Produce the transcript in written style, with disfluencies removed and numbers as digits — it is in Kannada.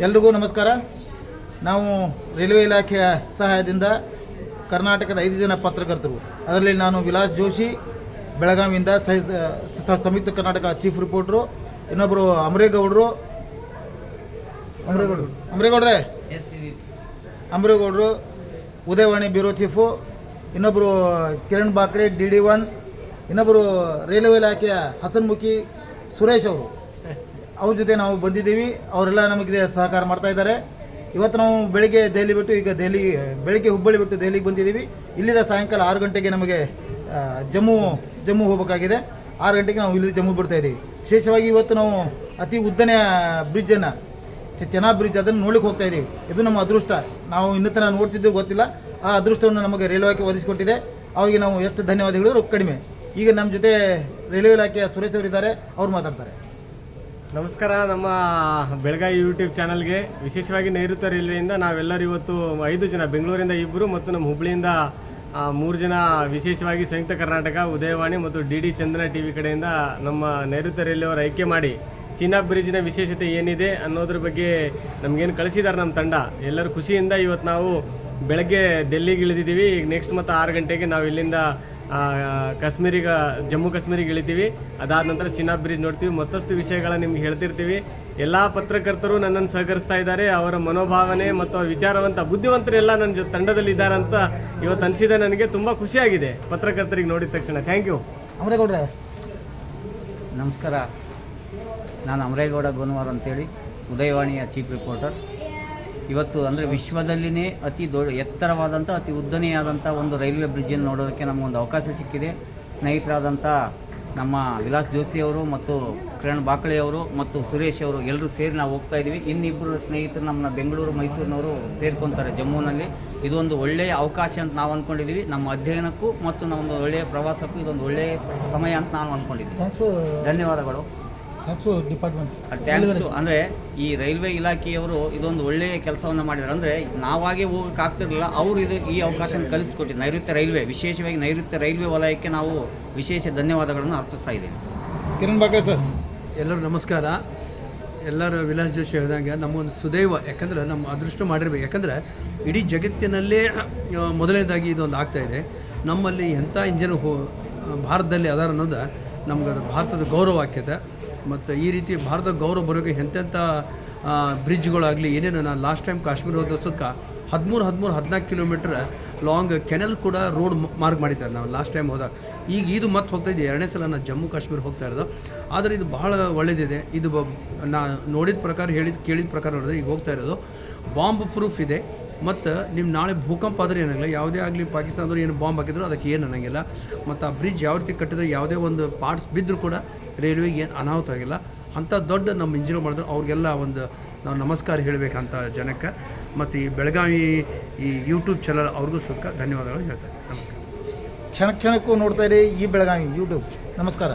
ಎಲ್ರಿಗೂ ನಮಸ್ಕಾರ. ನಾವು ರೈಲ್ವೆ ಇಲಾಖೆಯ ಸಹಾಯದಿಂದ ಕರ್ನಾಟಕದ 5 ಜನ ಪತ್ರಕರ್ತರು, ಅದರಲ್ಲಿ ನಾನು ವಿಲಾಸ್ ಜೋಶಿ ಬೆಳಗಾವಿಯಿಂದ ಸಂಯುಕ್ತ ಕರ್ನಾಟಕ ಚೀಫ್ ರಿಪೋರ್ಟ್ರು, ಇನ್ನೊಬ್ಬರು ಅಮರೇಗೌಡರು ಉದಯವಾಣಿ ಬ್ಯೂರೋ ಚೀಫು, ಇನ್ನೊಬ್ಬರು ಕಿರಣ್ ಬಾಕ್ರೆ DD1, ಇನ್ನೊಬ್ಬರು ರೈಲ್ವೆ ಇಲಾಖೆಯ ಹಸನ್ಮುಖಿ ಸುರೇಶ್ ಅವರು, ಅವ್ರ ಜೊತೆ ನಾವು ಬಂದಿದ್ದೀವಿ. ಅವರೆಲ್ಲ ನಮಗೆ ಸಹಕಾರ ಮಾಡ್ತಾ ಇದ್ದಾರೆ. ಇವತ್ತು ನಾವು ಬೆಳಿಗ್ಗೆ ದೆಹಲಿ ಬಿಟ್ಟು ಬೆಳಿಗ್ಗೆ ಹುಬ್ಬಳ್ಳಿ ಬಿಟ್ಟು ದೆಹಲಿಗೆ ಬಂದಿದ್ದೀವಿ. ಇಲ್ಲಿಂದ ಸಾಯಂಕಾಲ 6 ಗಂಟೆಗೆ ನಮಗೆ ಜಮ್ಮು ಹೋಗಬೇಕಾಗಿದೆ. 6 ಗಂಟೆಗೆ ನಾವು ಇಲ್ಲಿ ಜಮ್ಮು ಬಿಡ್ತಾ ಇದ್ದೀವಿ. ವಿಶೇಷವಾಗಿ ಇವತ್ತು ನಾವು ಅತಿ ಉದ್ದನೆಯ ಬ್ರಿಡ್ಜನ್ನು, ಚೆನಾಬ್ ಬ್ರಿಡ್ಜ್, ಅದನ್ನು ನೋಡ್ಲಿಕ್ಕೆ ಹೋಗ್ತಾ ಇದ್ದೀವಿ. ಇದು ನಮ್ಮ ಅದೃಷ್ಟ. ನಾವು ಇನ್ನೂ ತನಕ ನೋಡ್ತಿದ್ದು ಗೊತ್ತಿಲ್ಲ. ಆ ಅದೃಷ್ಟವನ್ನು ನಮಗೆ ರೈಲ್ವೆ ಇಲಾಖೆ ಒದಗಿಸಿಕೊಟ್ಟಿದೆ. ಅವರಿಗೆ ನಾವು ಎಷ್ಟು ಧನ್ಯವಾದಗಳು ಕಡಿಮೆ. ಈಗ ನಮ್ಮ ಜೊತೆ ರೈಲ್ವೆ ಇಲಾಖೆಯ ಸುರೇಶ್ ಅವರಿದ್ದಾರೆ, ಅವ್ರು ಮಾತಾಡ್ತಾರೆ. ನಮಸ್ಕಾರ. ನಮ್ಮ ಬೆಳಗಾವಿ ಯೂಟ್ಯೂಬ್ ಚಾನಲ್ಗೆ ವಿಶೇಷವಾಗಿ ನೈಋತ್ಯ ರೈಲ್ವೆಯಿಂದ ನಾವೆಲ್ಲರೂ ಇವತ್ತು 5 ಜನ, ಬೆಂಗಳೂರಿಂದ 2 ಮತ್ತು ನಮ್ಮ ಹುಬ್ಬಳ್ಳಿಯಿಂದ 3 ಜನ, ವಿಶೇಷವಾಗಿ ಸಂಯುಕ್ತ ಕರ್ನಾಟಕ, ಉದಯವಾಣಿ ಮತ್ತು DD ಚಂದನ TV ಕಡೆಯಿಂದ ನಮ್ಮ ನೈಋತ್ಯ ರೈಲ್ವೆಯವರು ಆಯ್ಕೆ ಮಾಡಿ ಚೆನಾಬ್ ಬ್ರಿಡ್ಜಿನ ವಿಶೇಷತೆ ಏನಿದೆ ಅನ್ನೋದ್ರ ಬಗ್ಗೆ ನಮಗೇನು ಕಳಿಸಿದ್ದಾರೆ ನಮ್ಮ ತಂಡ. ಎಲ್ಲರೂ ಖುಷಿಯಿಂದ ಇವತ್ತು ನಾವು ಬೆಳಗ್ಗೆ ಡೆಲ್ಲಿಗೆ ಇಳಿದಿದ್ದೀವಿ. ಈಗ ನೆಕ್ಸ್ಟ್ ಮತ್ತು 6 ಗಂಟೆಗೆ ನಾವು ಇಲ್ಲಿಂದ ಜಮ್ಮು ಕಾಶ್ಮೀರಿಗೆ ಇಳಿತೀವಿ. ಅದಾದ ನಂತರ ಚೆನಾಬ್ ಬ್ರಿಡ್ಜ್ ನೋಡ್ತೀವಿ. ಮತ್ತಷ್ಟು ವಿಷಯಗಳನ್ನ ನಿಮ್ಗೆ ಹೇಳ್ತಿರ್ತೀವಿ. ಎಲ್ಲ ಪತ್ರಕರ್ತರು ನನ್ನನ್ನು ಸಹಕರಿಸ್ತಾ ಇದ್ದಾರೆ. ಅವರ ಮನೋಭಾವನೆ ಮತ್ತು ಅವರ ವಿಚಾರವಂತ ಬುದ್ಧಿವಂತರೆಲ್ಲ ನನ್ನ ತಂಡದಲ್ಲಿ ಇದ್ದಾರೆ ಅಂತ ಇವತ್ತು ಅನಿಸಿದೆ. ನನಗೆ ತುಂಬ ಖುಷಿಯಾಗಿದೆ ಪತ್ರಕರ್ತರಿಗೆ ನೋಡಿದ ತಕ್ಷಣ. Thank you. ಅಮರೇಗೌಡ್ರೆ ನಮಸ್ಕಾರ. ನಾನು ಅಮರೇಗೌಡ ಗೋನವಾರ್ ಅಂತೇಳಿ, ಉದಯವಾಣಿಯ ಚೀಫ್ ರಿಪೋರ್ಟರ್. ಇವತ್ತು ಅಂದರೆ ವಿಶ್ವದಲ್ಲಿನೇ ಅತಿ ಎತ್ತರವಾದಂಥ ಅತಿ ಉದ್ದನೆಯಾದಂಥ ಒಂದು ರೈಲ್ವೆ ಬ್ರಿಡ್ಜನ್ನು ನೋಡೋದಕ್ಕೆ ನಮಗೊಂದು ಅವಕಾಶ ಸಿಕ್ಕಿದೆ. ಸ್ನೇಹಿತರಾದಂಥ ನಮ್ಮ ವಿಲಾಸ್ ಜೋಶಿಯವರು ಮತ್ತು ಕಿರಣ್ ಬಾಕ್ಳೆಯವರು ಮತ್ತು ಸುರೇಶ್ ಅವರು ಎಲ್ಲರೂ ಸೇರಿ ನಾವು ಹೋಗ್ತಾ ಇದ್ದೀವಿ. ಇನ್ನಿಬ್ಬರು ಸ್ನೇಹಿತರು ನಮ್ಮ ಬೆಂಗಳೂರು ಮೈಸೂರಿನವರು ಸೇರ್ಕೊತಾರೆ ಜಮ್ಮುನಲ್ಲಿ. ಇದೊಂದು ಒಳ್ಳೆಯ ಅವಕಾಶ ಅಂತ ನಾವು ಅಂದ್ಕೊಂಡಿದ್ದೀವಿ. ನಮ್ಮ ಅಧ್ಯಯನಕ್ಕೂ ಮತ್ತು ನಮ್ಮೊಂದು ಒಳ್ಳೆಯ ಪ್ರವಾಸಕ್ಕೂ ಇದೊಂದು ಒಳ್ಳೆಯ ಸಮಯ ಅಂತ ನಾನು ಅಂದ್ಕೊಂಡಿದ್ದೀನಿ. ಧನ್ಯವಾದಗಳು. ಥ್ಯಾಂಕ್ಸ್. ಅಂದರೆ ಈ ರೈಲ್ವೆ ಇಲಾಖೆಯವರು ಇದೊಂದು ಒಳ್ಳೆಯ ಕೆಲಸವನ್ನು ಮಾಡಿದ್ದಾರೆ. ಅಂದರೆ ನಾವಾಗೇ ಹೋಗೋಕ್ಕಾಗ್ತಿರಲಿಲ್ಲ, ಅವರು ಈ ಅವಕಾಶನ ಕಲ್ಪಿಸ್ಕೊಟ್ಟಿದ್ದು ನೈಋತ್ಯ ರೈಲ್ವೆ, ವಿಶೇಷವಾಗಿ ನೈಋತ್ಯ ರೈಲ್ವೆ ವಲಯಕ್ಕೆ ನಾವು ವಿಶೇಷ ಧನ್ಯವಾದಗಳನ್ನು ಅರ್ಪಿಸ್ತಾ ಇದ್ದೀವಿ. ಕಿರಣ್ ಬಾಕ್ರೆ ಸರ್. ಎಲ್ಲರೂ ನಮಸ್ಕಾರ. ಎಲ್ಲರೂ ವಿಲಾಸ್ ಜೋಶಿ ಹೇಳಿದಂಗೆ ನಮ್ಮೊಂದು ಸುದೈವ, ಯಾಕಂದರೆ ನಮ್ಮ ಅದೃಷ್ಟ ಮಾಡಿರ್ಬೇಕು. ಯಾಕಂದರೆ ಇಡೀ ಜಗತ್ತಿನಲ್ಲೇ ಮೊದಲನೇದಾಗಿ ಇದೊಂದು ಆಗ್ತಾಯಿದೆ. ನಮ್ಮಲ್ಲಿ ಎಂಥ ಇಂಜಿನ್ ಭಾರತದಲ್ಲಿ ಅದಾರ ಅನ್ನೋದು ನಮ್ಗೆ ಭಾರತದ ಗೌರವ ಆಕ್ಯತೆ. ಮತ್ತು ಈ ರೀತಿ ಭಾರತದ ಗೌರವ ಬರೋಕ್ಕೆ ಎಂತೆಂಥ ಬ್ರಿಡ್ಜ್ಗಳಾಗಲಿ ಏನೇನು. ನಾನು ಲಾಸ್ಟ್ ಟೈಮ್ ಕಾಶ್ಮೀರ ಹೋದ ಸುತ್ತ 14 ಕಿಲೋಮೀಟ್ರ್ ಲಾಂಗ್ ಕೆನಲ್ ಕೂಡ ರೋಡ್ ಮಾರ್ಕ್ ಮಾಡಿದ್ದಾರೆ ನಾವು ಲಾಸ್ಟ್ ಟೈಮ್ ಹೋದಾಗ. ಈಗ ಇದು ಮತ್ತೆ ಹೋಗ್ತಾಯಿದ್ದೆ, 2ನೇ ಸಲ ನಾನು ಜಮ್ಮು ಕಾಶ್ಮೀರ ಹೋಗ್ತಾ ಇರೋದು. ಆದರೆ ಇದು ಭಾಳ ಒಳ್ಳೆಯದಿದೆ. ಇದು ನಾ ನೋಡಿದ ಪ್ರಕಾರ ಕೇಳಿದ ಪ್ರಕಾರ ನೋಡಿದ್ರೆ ಈಗ ಹೋಗ್ತಾ ಇರೋದು ಬಾಂಬ್ ಪ್ರೂಫ್ ಇದೆ. ಮತ್ತು ನಿಮ್ಮ ನಾಳೆ ಭೂಕಂಪ ಆದರೆ ಏನಾಗಲ್ಲ, ಯಾವುದೇ ಆಗಲಿ ಪಾಕಿಸ್ತಾನದವ್ರು ಏನು ಬಾಂಬ್ ಹಾಕಿದ್ರು ಅದಕ್ಕೆ ಏನು ಅನ್ನೋಂಗಿಲ್ಲ. ಮತ್ತು ಆ ಬ್ರಿಡ್ಜ್ ಯಾವ ರೀತಿ ಕಟ್ಟಿದ್ರೆ ಯಾವುದೇ ಒಂದು ಪಾರ್ಟ್ಸ್ ಬಿದ್ದರೂ ಕೂಡ ರೈಲ್ವೆಗೆ ಏನು ಅನಾಹುತ ಆಗಿಲ್ಲ. ಅಂಥ ದೊಡ್ಡ ನಮ್ಮ ಇಂಜಿನಿಯರ್ ಮಾಡಿದ್ರು ಅವ್ರಿಗೆಲ್ಲ ಒಂದು ನಾವು ನಮಸ್ಕಾರ ಹೇಳಬೇಕಂತ ಜನಕ್ಕೆ. ಮತ್ತು ಈ ಬೆಳಗಾವಿ ಈ ಯೂಟ್ಯೂಬ್ ಚಾನಲ್ ಅವ್ರಿಗೂ ಸುತ್ತ ಧನ್ಯವಾದಗಳು ಹೇಳ್ತಾರೆ. ನಮಸ್ಕಾರ. ಕ್ಷಣಕ್ಕೂ ನೋಡ್ತಾ ಇರಿ ಈ ಬೆಳಗಾವಿ ಯೂಟ್ಯೂಬ್. ನಮಸ್ಕಾರ.